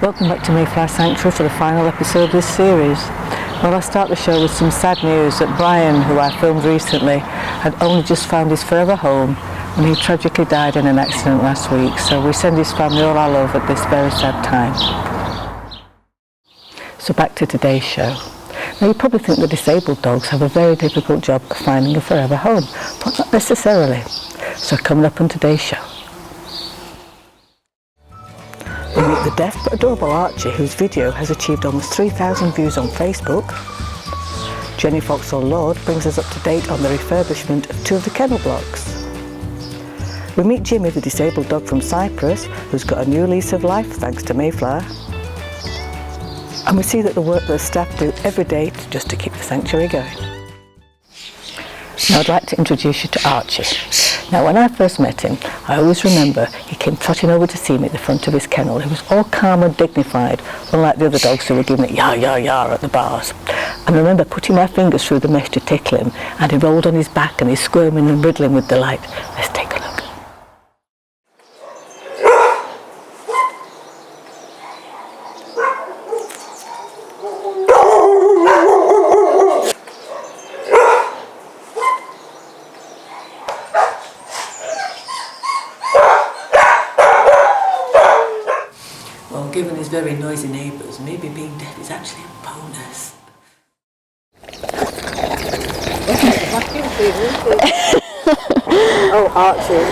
Welcome back to Mayflower Sanctuary for the final episode of this series. Well, I start the show with some sad news that Brian, who I filmed recently, had only just found his forever home when he tragically died in an accident last week. So we send his family all our love at this very sad time. So back to today's show. Now you probably think the disabled dogs have a very difficult job of finding a forever home, but not necessarily. So coming up on today's show, we meet the deaf but adorable Archie, whose video has achieved almost 3,000 views on Facebook. Jenny Foxall-Lord brings us up to date on the refurbishment of 2 of the kennel blocks. We meet Jimmy, the disabled dog from Cyprus, who's got a new lease of life thanks to Mayflower. And we see that the work that staff do every day just to keep the sanctuary going. Now I'd like to introduce you to Archie. Now when I first met him, I always remember he came trotting over to see me at the front of his kennel. He was all calm and dignified, unlike the other dogs who were giving it yar yar yar at the bars. And I remember putting my fingers through the mesh to tickle him, and he rolled on his back and he's squirming and wriggling with delight. Let's take a look. Well, given his very noisy neighbours, maybe being deaf is actually a bonus. Oh, Archie.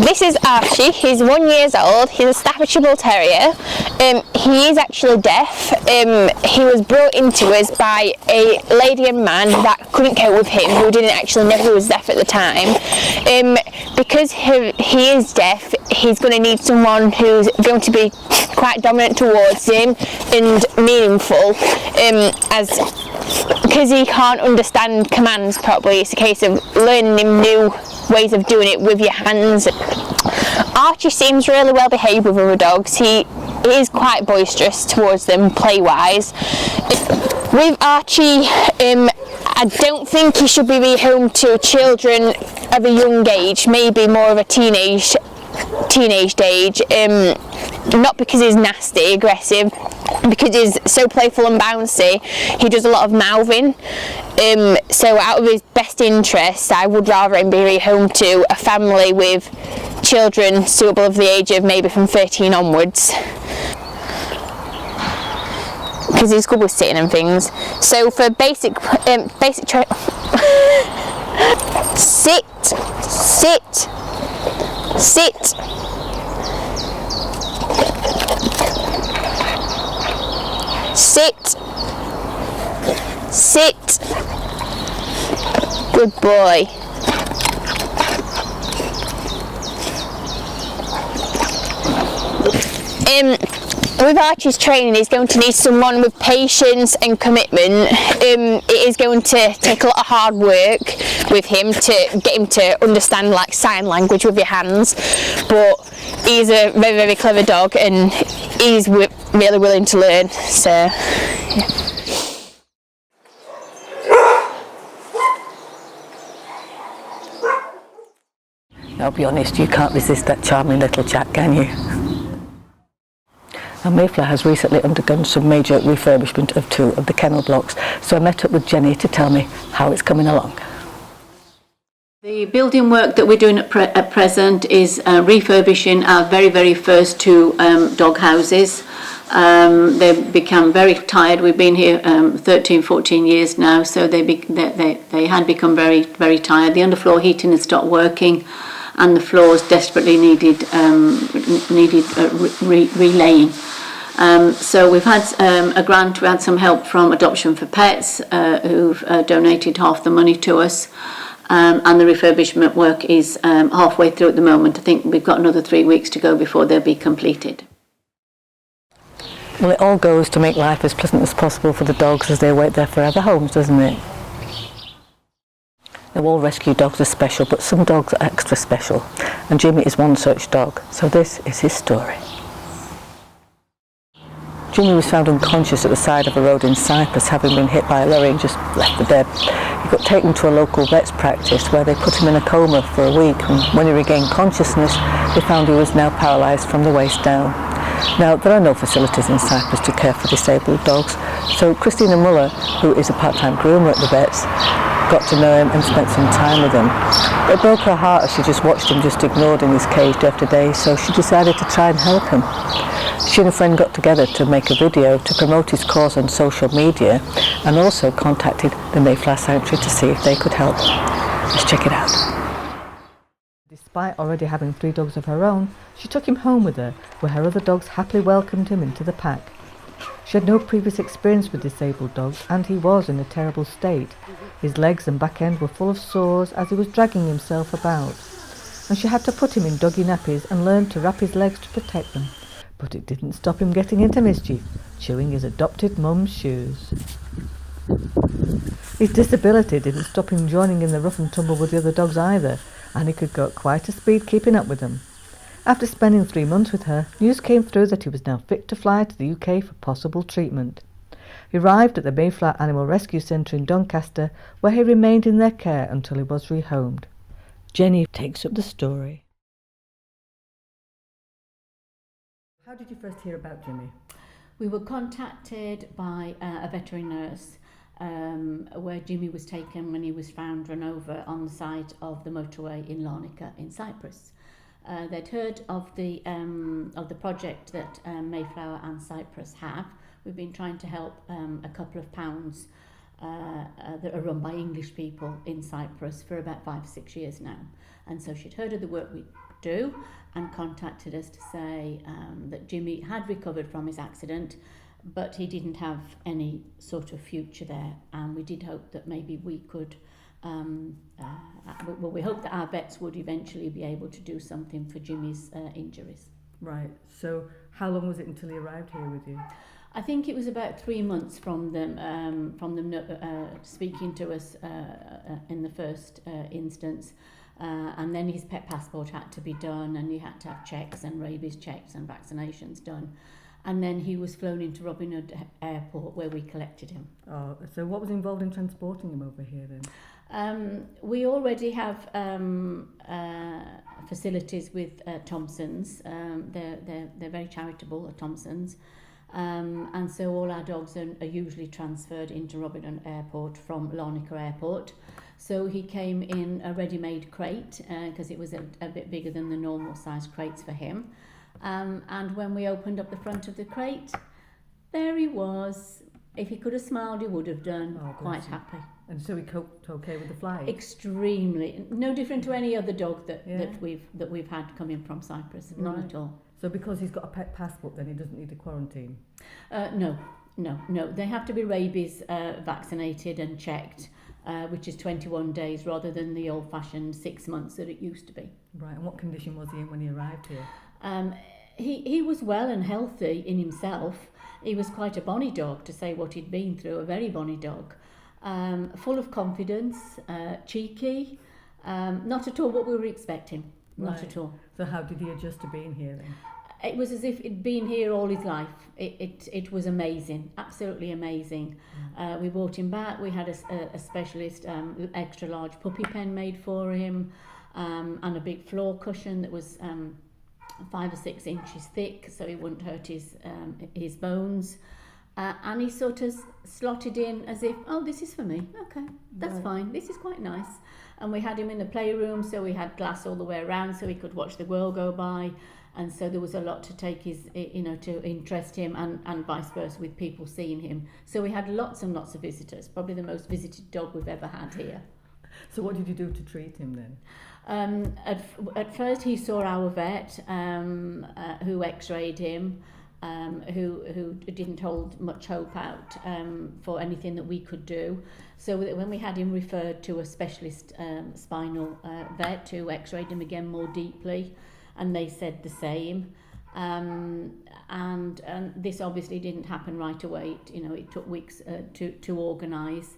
This is Archie. He's 1 year old. He's a Staffordshire Bull Terrier. He is actually deaf. He was brought into us by a lady and man that couldn't cope with him, who didn't actually know he was deaf at the time. Because he is deaf, he's going to need someone who's going to be quite dominant towards him and meaningful, because he can't understand commands properly. It's a case of learning him new ways of doing it with your hands. Archie seems really well behaved with other dogs. He is quite boisterous towards them play-wise. With Archie, I don't think he should be rehomed to children of a young age, maybe more of a teenage age. Not because he's nasty, aggressive, because he's so playful and bouncy. He does a lot of mouthing. So out of his best interests, I would rather him be rehomed to a family with children suitable of the age of maybe from 13 onwards. Because he's good with sitting and things. So for basic sit, sit, sit. Sit. Sit. Good boy. With Archie's training, he's going to need someone with patience and commitment. It is going to take a lot of hard work with him to get him to understand like sign language with your hands, but he's a very, very clever dog and he's really willing to learn. So yeah. Now, I'll be honest, you can't resist that charming little chap, can you? Now, Mayflower has recently undergone some major refurbishment of 2 of the kennel blocks, so I met up with Jenny to tell me how it's coming along. The building work that we're doing at present is refurbishing our very, very first 2 dog houses. They become very tired. We've been here 13, 14 years now, so they had become very, very tired. The underfloor heating had stopped working, and the floors desperately needed relaying. So we've had a grant. We had some help from Adoption for Pets, who've donated half the money to us, and the refurbishment work is halfway through at the moment. I think we've got another 3 weeks to go before they'll be completed. Well, it all goes to make life as pleasant as possible for the dogs as they await their forever homes, doesn't it? Now, all rescue dogs are special, but some dogs are extra special, and Jimmy is one such dog, so this is his story. Jimmy was found unconscious at the side of a road in Cyprus, having been hit by a lorry and just left for dead. He got taken to a local vet's practice where they put him in a coma for a week, and when he regained consciousness, they found he was now paralysed from the waist down. Now, there are no facilities in Cyprus to care for disabled dogs, so Christina Muller, who is a part-time groomer at the vet's, got to know him and spent some time with him. It broke her heart as she just watched him just ignored in his cage day after day, so she decided to try and help him. She and a friend got together to make a video to promote his cause on social media, and also contacted the Mayflower Sanctuary to see if they could help. Let's check it out. Despite already having 3 dogs of her own, she took him home with her, where her other dogs happily welcomed him into the pack. She had no previous experience with disabled dogs, and he was in a terrible state. His legs and back end were full of sores as he was dragging himself about, and she had to put him in doggy nappies and learn to wrap his legs to protect them. But it didn't stop him getting into mischief, chewing his adopted mum's shoes. His disability didn't stop him joining in the rough and tumble with the other dogs either, and he could go at quite a speed keeping up with them. After spending 3 months with her, news came through that he was now fit to fly to the UK for possible treatment. He arrived at the Mayflower Animal Rescue Centre in Doncaster, where he remained in their care until he was rehomed. Jenny takes up the story. How did you first hear about Jimmy? We were contacted by a veterinary nurse where Jimmy was taken when he was found run over on the side of the motorway in Larnaca in Cyprus. They'd heard of the project that Mayflower and Cyprus have. We've been trying to help a couple of pounds that are run by English people in Cyprus for about 5 or 6 years now. And so she'd heard of the work we do and contacted us to say that Jimmy had recovered from his accident, but he didn't have any sort of future there. And we did hope that maybe we could, we hoped that our vets would eventually be able to do something for Jimmy's injuries. Right, so how long was it until he arrived here with you? I think it was about 3 months from them speaking to us in the first instance. And then his pet passport had to be done, and you had to have checks and rabies checks and vaccinations done. And then he was flown into Robin Hood Airport where we collected him. Oh, so what was involved in transporting him over here then? We already have facilities with Thompson's. They're very charitable at Thompson's. And so all our dogs are usually transferred into Robin Hood Airport from Larnaca Airport. So he came in a ready-made crate because it was a bit bigger than the normal size crates for him. And when we opened up the front of the crate, there he was. If he could have smiled, he would have done. Oh, quite happy. And so he coped okay with the flight? Extremely. No different to any other dog that we've had coming from Cyprus. Right. None at all. So because he's got a pet passport, then he doesn't need a quarantine? No. They have to be rabies vaccinated and checked, which is 21 days rather than the old-fashioned 6 months that it used to be. Right, and what condition was he in when he arrived here? He was well and healthy in himself. He was quite a bonny dog, to say what he'd been through, a very bonny dog. Full of confidence, cheeky, not at all what we were expecting, not at all. So how did he adjust to being here then? It was as if he'd been here all his life. It was amazing, absolutely amazing. We brought him back. We had a specialist extra large puppy pen made for him, and a big floor cushion that was 5 or 6 inches thick, so he wouldn't hurt his bones. And he sort of slotted in as if, oh, this is for me. Okay, that's fine. This is quite nice. And we had him in the playroom, so we had glass all the way around, so he could watch the world go by. And so there was a lot to take to interest him, and vice versa with people seeing him. So we had lots and lots of visitors, probably the most visited dog we've ever had here. So what did you do to treat him then? At first he saw our vet who x-rayed him, who didn't hold much hope out for anything that we could do. So when we had him referred to a specialist spinal vet who x-rayed him again more deeply, and they said the same. And this obviously didn't happen right away. It took weeks to organise.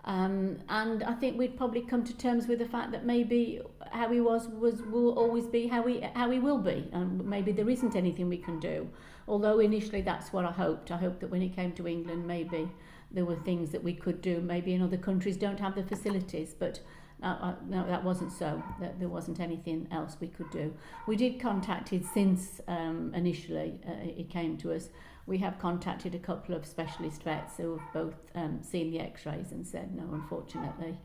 And I think we'd probably come to terms with the fact that maybe how he will always be how he will be, and maybe there isn't anything we can do. Although initially that's what I hoped. I hoped that when he came to England, maybe there were things that we could do. Maybe in other countries don't have the facilities, but no, that wasn't so. There wasn't anything else we could do. We did contact it since initially it came to us. We have contacted a couple of specialist vets who have both seen the x-rays and said, no, unfortunately,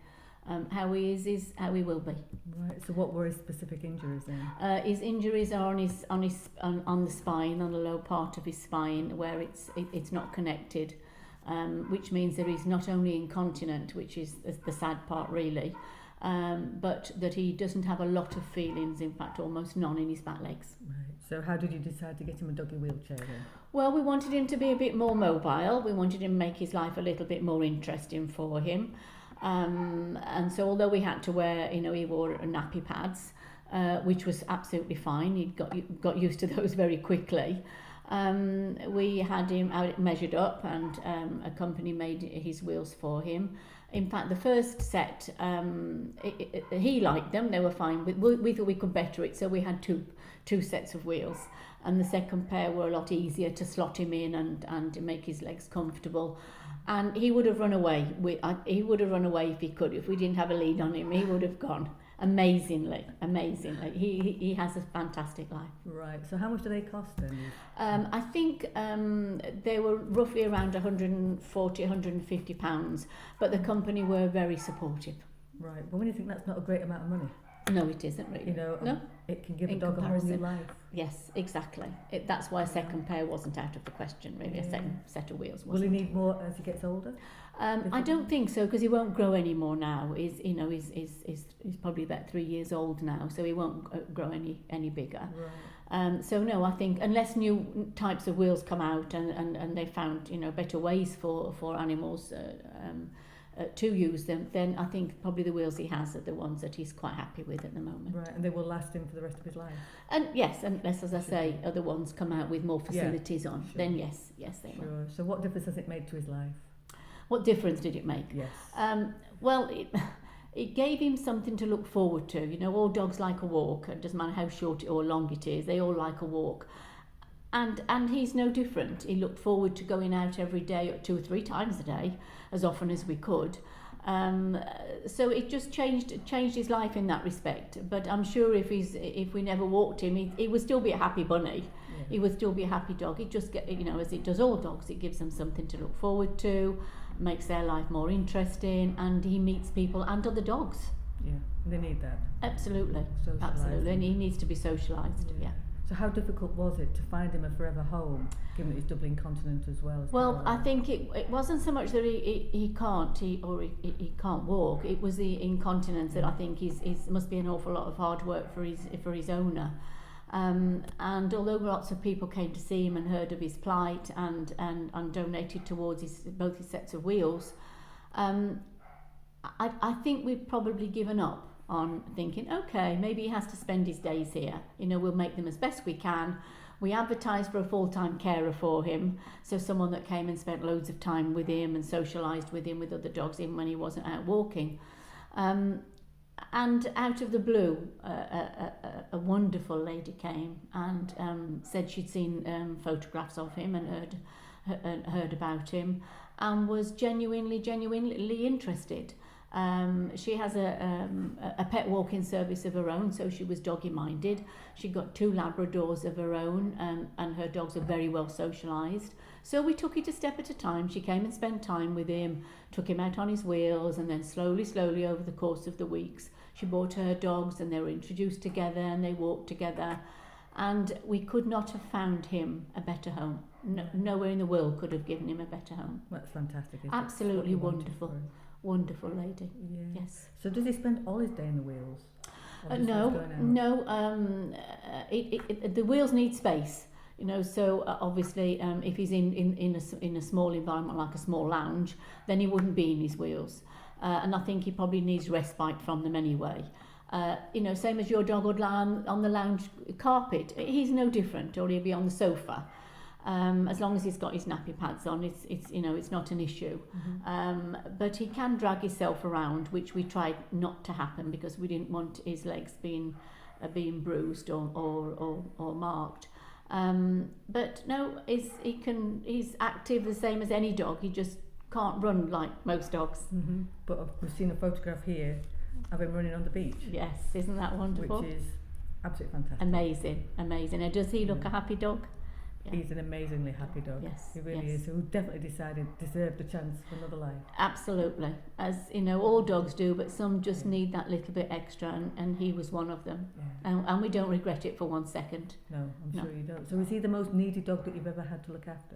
how he is how he will be. Right, so what were his specific injuries then? His injuries are on the spine, on the low part of his spine, where it's not connected, which means that he's not only incontinent, which is the sad part really, but that he doesn't have a lot of feelings, in fact almost none in his back legs. Right. So how did you decide to get him a doggy wheelchair then? Well, we wanted him to be a bit more mobile. We wanted him to make his life a little bit more interesting for him. And so although we had to wear, he wore nappy pads, which was absolutely fine. He got used to those very quickly. We had him out measured up, and a company made his wheels for him. In fact, the first set, he liked them, they were fine. We thought we could better it, so we had two sets of wheels. And the second pair were a lot easier to slot him in and make his legs comfortable. And he would have run away. He would have run away if he could. If we didn't have a lead on him, he would have gone. Amazingly. He has a fantastic life. Right, so how much do they cost then? I think they were roughly around £140, £150, but the company were very supportive. Right, but when you think that's not a great amount of money? No, it isn't really. No? It can give In a dog comparison. a whole new life. Yes, exactly. That's why a second pair wasn't out of the question, really. A second set of wheels Will he wasn't. need more as he gets older? I don't think so, because he won't grow anymore now. He's probably about 3 years old now, so he won't grow any bigger. Right. So no, I think unless new types of wheels come out and they found better ways for animals to use them, then I think probably the wheels he has are the ones that he's quite happy with at the moment. Right, and they will last him for the rest of his life? And yes, unless, as I say, other ones come out with more facilities on, then yes, they will. Sure. So what difference has it made to his life? What difference did it make? Yes. Well, it gave him something to look forward to. All dogs like a walk. It doesn't matter how short or long it is, they all like a walk. And he's no different. He looked forward to going out every day, 2 or 3 times a day, as often as we could. So it just changed his life in that respect. But I'm sure if we never walked him, he would still be a happy bunny. Yeah. He would still be a happy dog. It just as it does all dogs, it gives them something to look forward to, makes their life more interesting, and he meets people and other dogs. Yeah, they need that. Absolutely, Socialising. absolutely, and he needs to be socialised. Yeah. So how difficult was it to find him a forever home, given that he's double incontinent as well? Well, I think it wasn't so much that he can't walk. It was the incontinence that I think must be an awful lot of hard work for his owner. And although lots of people came to see him and heard of his plight and donated towards both his sets of wheels, I think we've probably given up on thinking, okay, maybe he has to spend his days here. We'll make them as best we can. We advertised for a full-time carer for him, so someone that came and spent loads of time with him and socialised with him with other dogs, even when he wasn't out walking. And out of the blue, a wonderful lady came and said she'd seen photographs of him and heard about him, and was genuinely interested. She has a pet walking service of her own, so she was doggy minded. She got 2 Labradors of her own, and her dogs are very well socialised. So we took it a step at a time. She came and spent time with him, took him out on his wheels, and then slowly over the course of the weeks, she brought her dogs and they were introduced together and they walked together. And we could not have found him a better home. Nowhere in the world could have given him a better home. That's fantastic. Absolutely wonderful. Wonderful lady. Yeah. Yes. So does he spend all his day in the wheels? No. The wheels need space. So obviously, if he's in a small environment like a small lounge, then he wouldn't be in his wheels. And I think he probably needs respite from them anyway. Same as your dog would lie on the lounge carpet. He's no different, or he'll be on the sofa. As long as he's got his nappy pads on, it's not an issue. But he can drag himself around, which we tried not to happen because we didn't want his legs being bruised or marked. But no, he's active the same as any dog. He just can't run like most dogs. But we've seen a photograph here of him running on the beach. Yes, isn't that wonderful? Which is absolutely fantastic. Amazing. And does he look a happy dog? Yeah. He's an amazingly happy dog. Yes, He really yes. is. Who definitely deserved a chance for another life. Absolutely. As you know, all dogs do, but some just need that little bit extra, and he was one of them. Yeah. And we don't regret it for 1 second. No, I'm sure you don't. So is he the most needy dog that you've ever had to look after?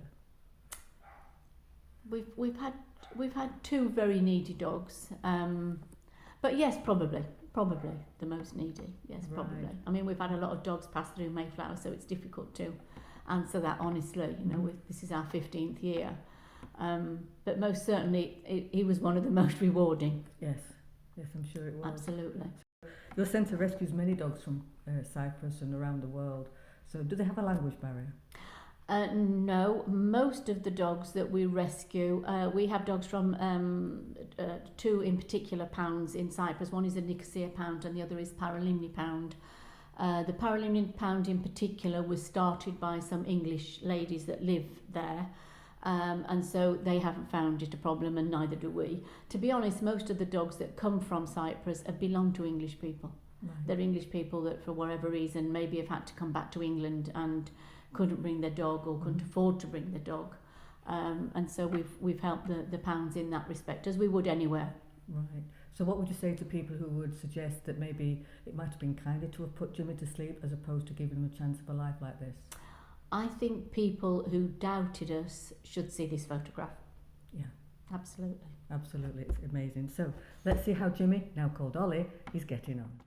We've had 2 very needy dogs. But yes, probably the most needy. Yes, probably. Right. I mean, we've had a lot of dogs pass through Mayflower, so it's difficult to answer that honestly. You know, this is our 15th year. But most certainly, he was one of the most rewarding. Yes, I'm sure it was. Absolutely. Your centre rescues many dogs from Cyprus and around the world. So do they have a language barrier? No, most of the dogs that we rescue, we have dogs from 2 in particular pounds in Cyprus. One is a Nicosia pound and the other is Paralimni pound. The Paralimni pound in particular was started by some English ladies that live there, and so they haven't found it a problem, and neither do we. To be honest, most of the dogs that come from Cyprus belong to English people. Right. They're English people that for whatever reason maybe have had to come back to England and couldn't bring their dog or couldn't afford to bring the dog, and so we've helped the pounds in that respect, as we would anywhere. Right. So what would you say to people who would suggest that maybe it might have been kinder to have put Jimmy to sleep as opposed to giving him a chance of a life like this? I think people who doubted us should see this photograph. Yeah. Absolutely. Absolutely, it's amazing. So let's see how Jimmy, now called Ollie, is getting on.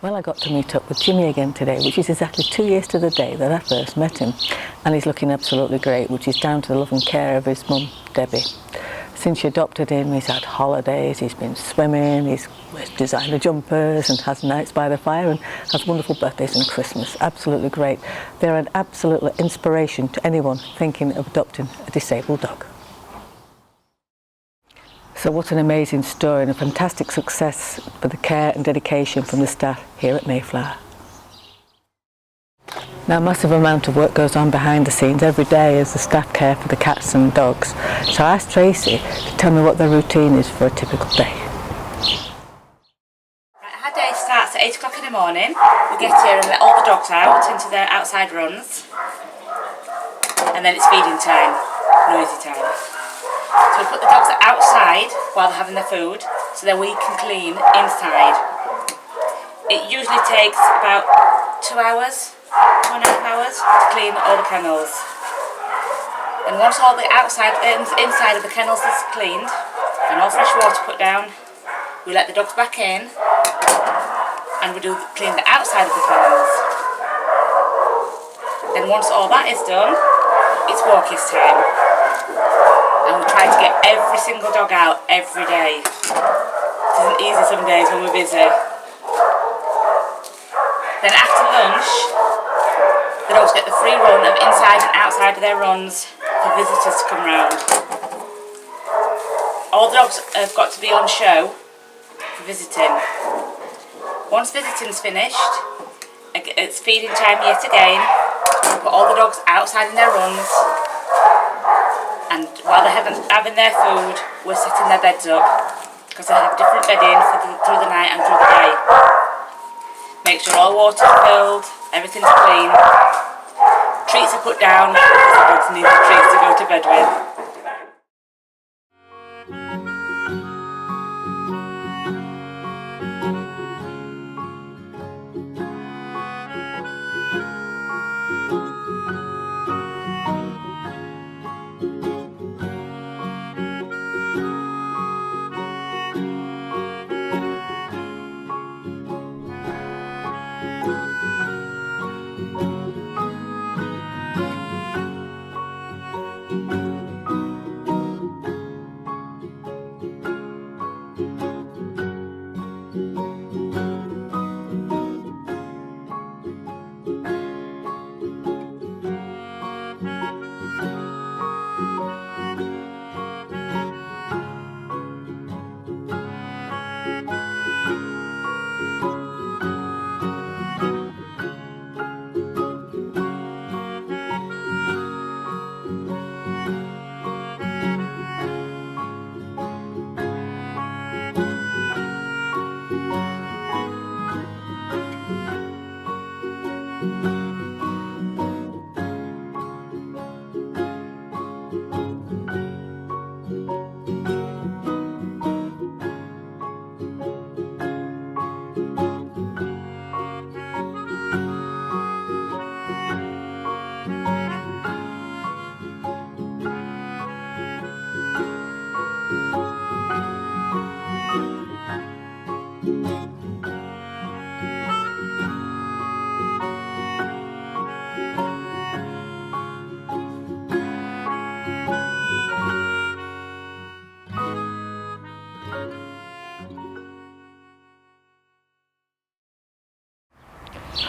Well, I got to meet up with Jimmy again today, which is exactly 2 years to the day that I first met him. And he's looking absolutely great, which is down to the love and care of his mum, Debbie. Since she adopted him, he's had holidays, he's been swimming, he's wears designer jumpers and has nights by the fire and has wonderful birthdays and Christmas. Absolutely great. They're an absolute inspiration to anyone thinking of adopting a disabled dog. So what an amazing story and a fantastic success for the care and dedication from the staff here at Mayflower. Now, a massive amount of work goes on behind the scenes every day as the staff care for the cats and dogs. So I asked Tracy to tell me what their routine is for a typical day. Our day starts at 8 o'clock in the morning. We get here and let all the dogs out into their outside runs. And then it's feeding time, noisy time. So we put the dogs outside while they're having their food, so then we can clean inside. It usually takes about 2 hours, 2.5 hours to clean all the kennels. And once all the inside of the kennels is cleaned and all fresh water put down, we let the dogs back in and we clean the outside of the kennels. Then once all that is done, it's walkies time. And we try to get every single dog out every day. It isn't easy some days when we're busy. Then after lunch, the dogs get the free run of inside and outside of their runs for visitors to come round. All the dogs have got to be on show for visiting. Once visiting's finished, it's feeding time yet again. We put all the dogs outside in their runs, and while they're having their food, we're setting their beds up, because they have different bedding through the night and through the day. Make sure all water's filled, everything's clean. Treats are put down, because the dogs need the treats to go to bed with.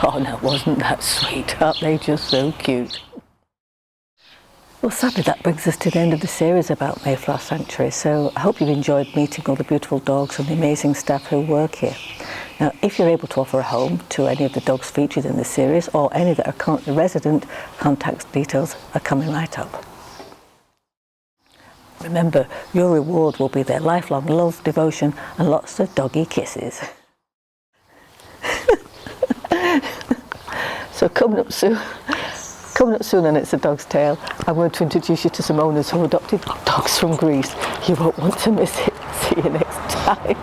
Oh no, wasn't that sweet? Aren't they just so cute? Well, sadly that brings us to the end of the series about Mayflower Sanctuary, so I hope you've enjoyed meeting all the beautiful dogs and the amazing staff who work here. Now, if you're able to offer a home to any of the dogs featured in the series, or any that are currently resident, contact details are coming right up. Remember, your reward will be their lifelong love, devotion and lots of doggy kisses. So coming up soon on It's a Dog's Tale, I'm going to introduce you to some owners who adopted dogs from Greece. You won't want to miss it. See you next time.